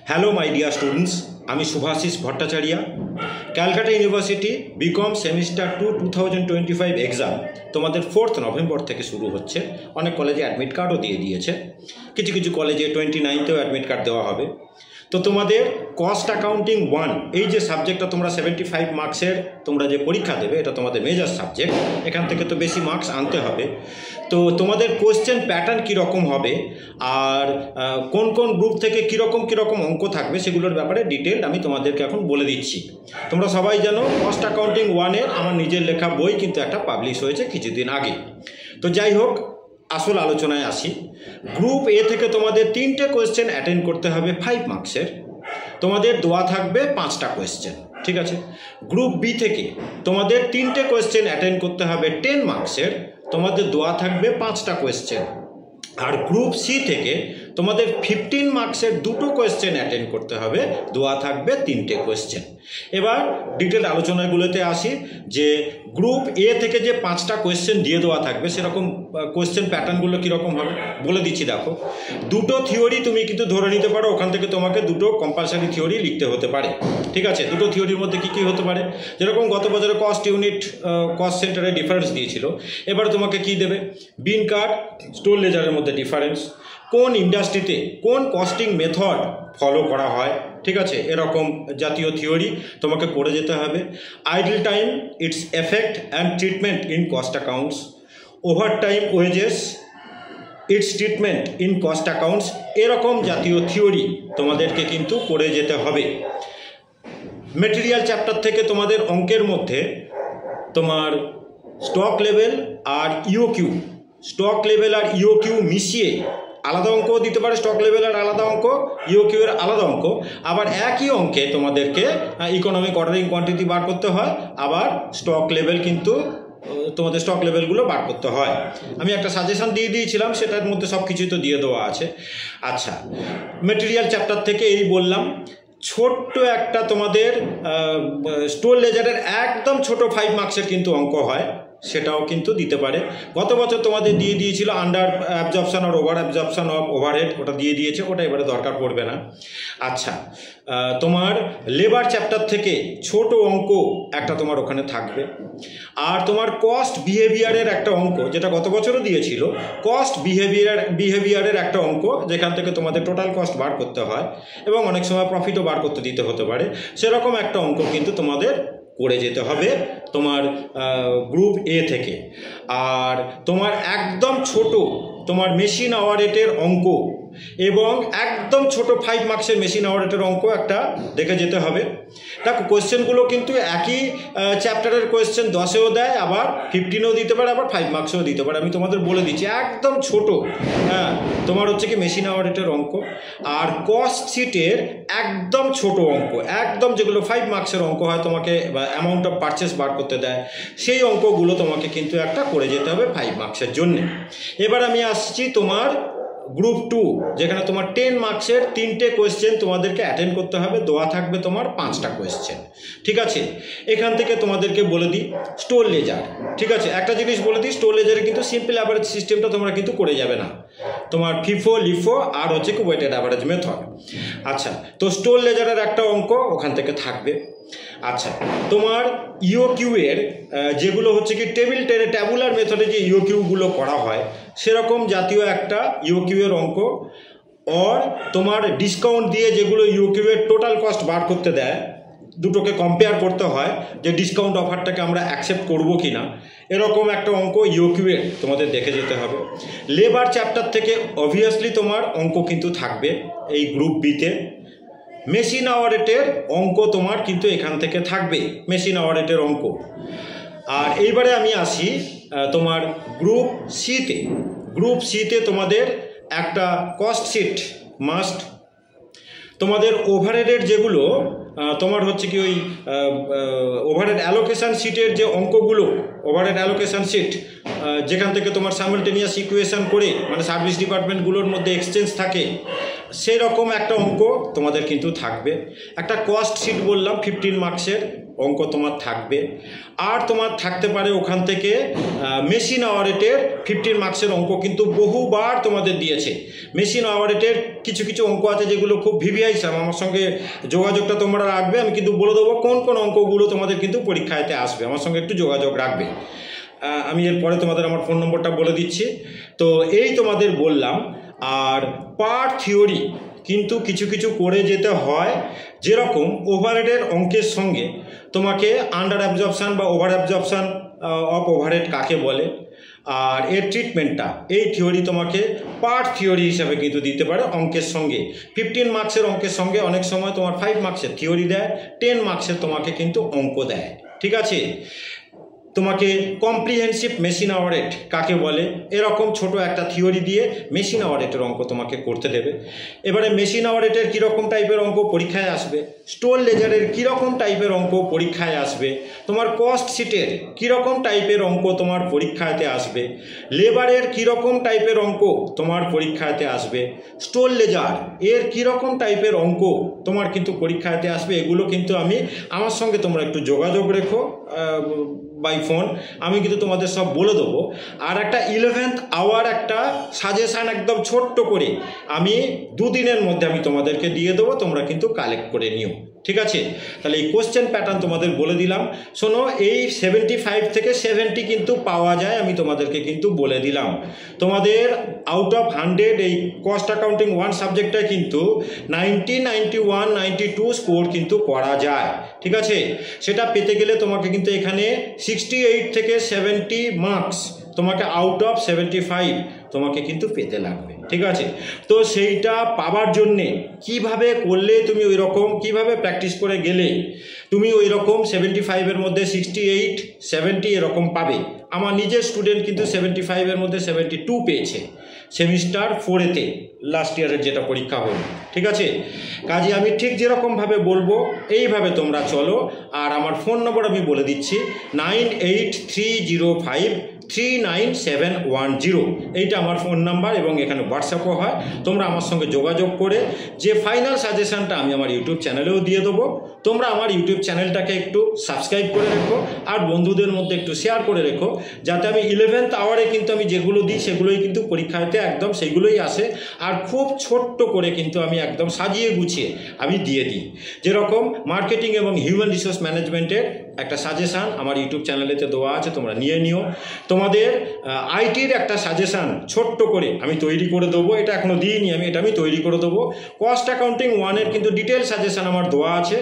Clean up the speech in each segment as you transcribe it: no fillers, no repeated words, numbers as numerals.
Hello my dear students, আমি Shubhashis Bhattacharya. Calcutta University BCom semester 2025 exam তোমাদের 4 November থেকে শুরু হচ্ছে। অনেক কলেজে অ্যাডমিট কার্ডও দিয়ে দিয়েছে, কিছু কিছু কলেজে 29তেও অ্যাডমিট কার্ড দেওয়া হবে। তো তোমাদের কস্ট অ্যাকাউন্টিং 1 এই যে সাবজেক্টটা তোমরা 75 মার্কসের তোমরা যে পরীক্ষা দেবে, এটা তোমাদের মেজর সাবজেক্ট, এখান থেকে তো বেশি মার্কস আনতে হবে। তো তোমাদের কোয়েশ্চেন প্যাটার্ন কীরকম হবে আর কোন কোন গ্রুপ থেকে কীরকম অঙ্ক থাকবে সেগুলোর ব্যাপারে ডিটেল আমি তোমাদেরকে এখন বলে দিচ্ছি। তোমরা সবাই জানো কস্ট অ্যাকাউন্টিং 1-এর আমার নিজের লেখা বই কিন্তু একটা পাবলিশ হয়েছে কিছুদিন আগে। তো যাই হোক, আসল আলোচনায় আসি। গ্রুপ এ থেকে তোমাদের 3টে কোয়েশ্চেন অ্যাটেন্ড করতে হবে 5 মার্কসের, তোমাদের দেওয়া থাকবে 5টা কোয়েশ্চেন, ঠিক আছে। গ্রুপ বি থেকে তোমাদের 3টে কোয়েশ্চেন অ্যাটেন্ড করতে হবে 10 মার্কসের, তোমাদের দেওয়া থাকবে 5টা কোয়েশ্চেন। আর গ্রুপ সি থেকে তোমাদের 15 মার্কসের 2টো কোয়েশ্চেন অ্যাটেন্ড করতে হবে, দেওয়া থাকবে 3টে কোয়েশ্চেন। এবার ডিটেল আলোচনাগুলোতে আসি যে গ্রুপ এ থেকে যে 5টা কোয়েশ্চেন দিয়ে দেওয়া থাকবে সেরকম কোয়েশ্চেন প্যাটার্নগুলো কীরকম হবে বলে দিচ্ছি। দেখো, 2টো থিওরি তুমি কিন্তু ধরে নিতে পারো, ওখান থেকে তোমাকে 2টো কম্পালসারি থিওরি লিখতে হতে পারে, ঠিক আছে। 2টো থিওরির মধ্যে কী কী হতে পারে, যেরকম গত বছরে কস্ট ইউনিট কস্ট সেন্টারে ডিফারেন্স দিয়েছিল, এবার তোমাকে কি দেবে, বিন কার্ড স্টোর লেজারের মধ্যে ডিফারেন্স, কোন ইন্ডাস্ট্রিতে কোন কস্টিং মেথড ফলো করা হয়, ঠিক আছে, এরকম জাতীয় থিওরি তোমাকে পড়ে যেতে হবে। Idle time, its effect and treatment in cost accounts, overtime wages, its treatment in cost accounts, এরকম জাতীয় থিওরি তোমাদেরকে কিন্তু পড়ে যেতে হবে। মেটেরিয়াল চ্যাপ্টার থেকে তোমাদের অঙ্কের মধ্যে তোমার স্টক লেভেল আর ইওকিউ, স্টক লেভেল আর ইওকিউ মিশিয়ে আলাদা অঙ্কও দিতে পারে, স্টক লেভেলের আলাদা অঙ্ক, ইওকিউ এর আলাদা অঙ্ক। আবার একই অঙ্কে তোমাদেরকে ইকোনমিক অর্ডারিং কোয়ান্টিটি বার করতে হয়, আবার স্টক লেভেল কিন্তু তোমাদের স্টক লেভেলগুলো বার করতে হয়। আমি একটা সাজেশন দিয়ে দিয়েছিলাম, সেটার মধ্যে সব কিছুই তো দিয়ে দেওয়া আছে। আচ্ছা, মেটেরিয়াল চ্যাপ্টার থেকে এই বললাম। ছোট্ট একটা তোমাদের স্টোর লেজারের একদম ছোট 5 মার্কসের কিন্তু অঙ্ক হয়, সেটাও কিন্তু দিতে পারে। গত বছর তোমাদের দিয়ে দিয়েছিল আন্ডার অ্যাবজর্পশন আর ওভার অ্যাবজর্পশন অফ ওভারহেড, ওটা দিয়ে দিয়েছে, ওটা এবারে দরকার পড়বে না। আচ্ছা, তোমার লেবার চ্যাপ্টার থেকে ছোট অঙ্ক একটা তোমার ওখানে থাকবে। আর তোমার কস্ট বিহেভিয়ারের একটা অঙ্ক, যেটা গত বছরও দিয়েছিল, কস্ট বিহেভিয়ারের একটা অঙ্ক, যেখান থেকে তোমাদের টোটাল কস্ট বার করতে হয় এবং অনেক সময় প্রফিটও বার করতে দিতে হতে পারে, সেরকম একটা অঙ্ক কিন্তু তোমাদের করে যেতে হবে তোমার গ্রুপ এ থেকে। আর তোমার একদম ছোট তোমার মেশিন আওয়ারেটের অঙ্ক এবং একদম ছোট 5 মার্কসের মেশিন আওয়ারেটের অঙ্ক একটা দেখে যেতে হবে। দেখো, কোয়েশ্চেনগুলো কিন্তু একই চ্যাপ্টারের কোয়েশ্চেন 10এও দেয়, আবার 15এও দিতে পারে, আবার 5 মার্কসেও দিতে পারে। আমি তোমাদের বলে দিচ্ছি, একদম ছোট, হ্যাঁ, তোমার হচ্ছে কি মেশিন আওয়ারেটের অঙ্ক আর কস্ট শিটের একদম ছোট অঙ্ক, একদম যেগুলো 5 মার্কসের অঙ্ক হয়, তোমাকে অ্যামাউন্ট অফ পারচেস বার করতে দেয়, সেই অঙ্কগুলো তোমাকে কিন্তু একটা করে যেতে হবে 5 মার্কসের জন্যে। এবার আমি আসছি তোমার গ্রুপ 2, যেখানে তোমার 10 মার্কসের 3টে কোয়েশ্চেন তোমাদেরকে অ্যাটেন্ড করতে হবে, দেওয়া থাকবে তোমার 5টা কোয়েশ্চেন, ঠিক আছে। এখান থেকে তোমাদেরকে বলে দিই স্টোর লেজার, ঠিক আছে। একটা জিনিস বলে দিই, স্টোর লেজারে কিন্তু সিম্পল অ্যাভারেজ সিস্টেমটা তোমরা কিন্তু করে যাবে না, তোমার ফিফো লিফো আর হচ্ছে কি ওয়েটেড অ্যাভারেজ মেথড। আচ্ছা, তো স্টোর লেজারের একটা অঙ্ক ওখান থেকে থাকবে। আচ্ছা, তোমার ইওকিউ এর যেগুলো হচ্ছে কি ট্যাবুলার মেথডে যে ইওকিউগুলো করা হয়, সেরকম জাতীয় একটা ইওকিউ এর অঙ্ক। আর তোমার ডিসকাউন্ট দিয়ে যেগুলো ইওকিউ এর টোটাল কস্ট বার করতে দেয়, দুটোকে কম্পেয়ার করতে হয় যে ডিসকাউন্ট অফারটাকে আমরা অ্যাকসেপ্ট করব কি না, এরকম একটা অঙ্ক ইওকিউ এর তোমাদের দেখে যেতে হবে। লেবার চ্যাপ্টার থেকে অবভিয়াসলি তোমার অঙ্ক কিন্তু থাকবে এই গ্রুপ বিতে। মেশিন আওয়ারেটের অঙ্ক তোমার কিন্তু এখান থেকে থাকবে, মেশিন আওয়ারেটের অঙ্ক। আর এইবারে আমি আসি তোমার গ্রুপ সিতে। গ্রুপ সিতে তোমাদের একটা কস্ট শিট মাস্ট। তোমাদের ওভারহেডের যেগুলো তোমার হচ্ছে কি ওই ওভারহেড অ্যালোকেশন শিটের যে অঙ্কগুলো, ওভারহেড অ্যালোকেশন শিট যেখান থেকে তোমার সাইমালটেনিয়াস ইকুয়েশন করে মানে সার্ভিস ডিপার্টমেন্টগুলোর মধ্যে এক্সচেঞ্জ থাকে, সেরকম একটা অঙ্ক তোমাদের কিন্তু থাকবে। একটা কস্ট শিট বললাম 15 মার্কসের, অঙ্ক তোমার থাকবে। আর তোমার থাকতে পারে ওখান থেকে মেশিন অপারেটের 15 মার্কসের অঙ্ক কিন্তু বহুবার তোমাদের দিয়েছে। মেশিন অপারেটের কিছু কিছু অঙ্ক আছে যেগুলো খুব ভিভিআই স্যার, আমার সঙ্গে যোগাযোগটা তোমরা রাখবে, আমি কিন্তু বলে দেবো কোন কোন অঙ্কগুলো তোমাদের কিন্তু পরীক্ষাতে আসবে, আমার সঙ্গে একটু যোগাযোগ রাখবে। আমি এরপরে তোমাদের আমার ফোন নম্বরটা বলে দিচ্ছি। তো এই তোমাদের বললাম। আর পার্ট থিওরি কিন্তু কিছু কিছু করে যেতে হয়, যেরকম ওভারহেডের অঙ্কের সঙ্গে তোমাকে আন্ডার অ্যাবজর্পশান বা ওভার অ্যাবজর্পশান অফ ওভারহেড কাকে বলে আর এর ট্রিটমেন্টটা, এই থিওরি তোমাকে পার্ট থিওরি হিসাবে কিন্তু দিতে পারে অঙ্কের সঙ্গে। 15 মার্কসের অঙ্কের সঙ্গে অনেক সময় তোমার 5 মার্কসের থিওরি দেয়, 10 মার্কসের তোমাকে কিন্তু অঙ্ক দেয়। ঠিক আছে, তোমাকে কম্প্রিহেন্সিভ মেশিন অপারেট কাকে বলে এরকম ছোট একটা থিওরি দিয়ে মেশিন অপারেটের অঙ্ক তোমাকে করতে দেবে। এবারে মেশিন অপারেটের কীরকম টাইপের অঙ্ক পরীক্ষায় আসবে, স্টোর লেজারের কীরকম টাইপের অঙ্ক পরীক্ষায় আসবে, তোমার কস্ট শিটের কীরকম টাইপের অঙ্ক তোমার পরীক্ষাতে আসবে, লেবারের কীরকম টাইপের অঙ্ক তোমার পরীক্ষাতে আসবে, স্টোর লেজার এর কীরকম টাইপের অঙ্ক তোমার কিন্তু পরীক্ষাতে আসবে, এগুলো কিন্তু আমি আমার সঙ্গে তোমরা একটু যোগাযোগ রেখো বাই ফোন, আমি কিন্তু তোমাদের সব বলে দেবো। আর একটা 11th আওয়ার একটা সাজেশান একদম ছোট্ট করে আমি 2 দিনের মধ্যে আমি তোমাদেরকে দিয়ে দেবো, তোমরা কিন্তু কালেক্ট করে নিও। ঠিক আছে, তাহলে এই কোশ্চেন প্যাটার্ন তোমাদের বলে দিলাম। শোনো, এই 75 থেকে 70 কিন্তু পাওয়া যায়, আমি তোমাদেরকে কিন্তু বলে দিলাম। তোমাদের আউট অফ 100 এই কস্ট অ্যাকাউন্টিং 1 সাবজেক্টটা কিন্তু 90, 91, 92 স্কোর কিন্তু করা যায়। ঠিক আছে, সেটা পেতে গেলে তোমাকে কিন্তু এখানে 68 থেকে 70 মার্কস তোমাকে আউট অফ 75 তোমাকে কিন্তু পেতে লাগবে। ঠিক আছে, তো সেইটা পাওয়ার জন্যে কিভাবে করলে তুমি ওই রকম কীভাবে প্র্যাকটিস করে গেলে তুমি ওই রকম 75-এর মধ্যে 68, 70 এরকম পাবে। আমার নিজের স্টুডেন্ট কিন্তু 75-এর মধ্যে 72 পেয়েছে সেমিস্টার 4-এতে, লাস্ট ইয়ারের যেটা পরীক্ষা হলো। ঠিক আছে, কাজে আমি ঠিক যেরকমভাবে বলবো এইভাবে তোমরা চলো। আর আমার ফোন নম্বর আমি বলে দিচ্ছি 9830539710, এইটা আমার ফোন নাম্বার এবং এখানে হোয়াটসঅ্যাপও হয়। তোমরা আমার সঙ্গে যোগাযোগ করে যে ফাইনাল সাজেশানটা আমি আমার ইউটিউব চ্যানেলেও দিয়ে দেবো, তোমরা আমার ইউটিউব চ্যানেলটাকে একটু সাবস্ক্রাইব করে রেখো আর বন্ধুদের মধ্যে একটু শেয়ার করে রেখো, যাতে আমি 11th আওয়ারে কিন্তু আমি যেগুলো দিই সেগুলোই কিন্তু পরীক্ষাতে একদম সেগুলোই আসে। আর খুব ছোট্ট করে কিন্তু আমি একদম সাজিয়ে গুছিয়ে আমি দিয়ে দিই। যেরকম মার্কেটিং এবং হিউম্যান রিসোর্স ম্যানেজমেন্টের একটা সাজেশান আমার ইউটিউব চ্যানেলেতে দেওয়া আছে, তোমরা নিয়ে নিও। তোমাদের আইটির একটা সাজেশান ছোট্ট করে আমি তৈরি করে দেবো, এটা এখনও দিইনি আমি, এটা আমি তৈরি করে দেবো। কস্ট অ্যাকাউন্টিং 1-এর কিন্তু ডিটেল সাজেশান আমার দেওয়া আছে।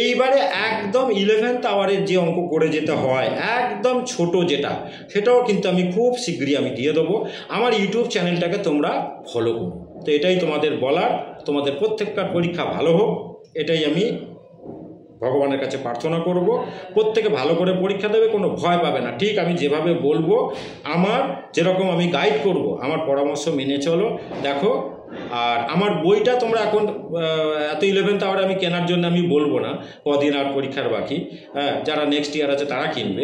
এইবারে একদম 11th আওয়ারের যে অঙ্ক করে যেতে হয় একদম ছোট যেটা, সেটাও কিন্তু আমি খুব শীঘ্রই আমি দিয়ে দেবো। আমার ইউটিউব চ্যানেলটাকে তোমরা ফলো করো। তো এটাই তোমাদের বলার, তোমাদের প্রত্যেকটার পরীক্ষা ভালো হোক, এটাই আমি ভগবানের কাছে প্রার্থনা করব। প্রত্যেকে ভালো করে পরীক্ষা দেবে, কোনো ভয় পাবে না। ঠিক আমি যেভাবে বলবো, আমার যেরকম আমি গাইড করব, আমার পরামর্শ মেনে চলো। দেখো, আর আমার বইটা তোমরা এখন এত 11th আওয়ারে আমি কেনার জন্য আমি বলবো না, কদিন আর পরীক্ষার বাকি, যারা নেক্সট ইয়ার আছে তারা কিনবে।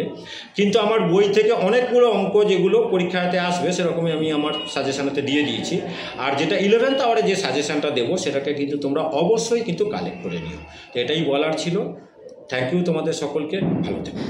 কিন্তু আমার বই থেকে অনেকগুলো অঙ্ক যেগুলো পরীক্ষাতে আসবে সেরকমই আমি আমার সাজেশানেতে দিয়ে দিয়েছি। আর যেটা 11th আওয়ারে যে সাজেশানটা দেবো সেটাকে কিন্তু তোমরা অবশ্যই কিন্তু কালেক্ট করে নিও। তো এটাই বলার ছিল। থ্যাংক ইউ তোমাদের সকলকে, ভালো থেকো।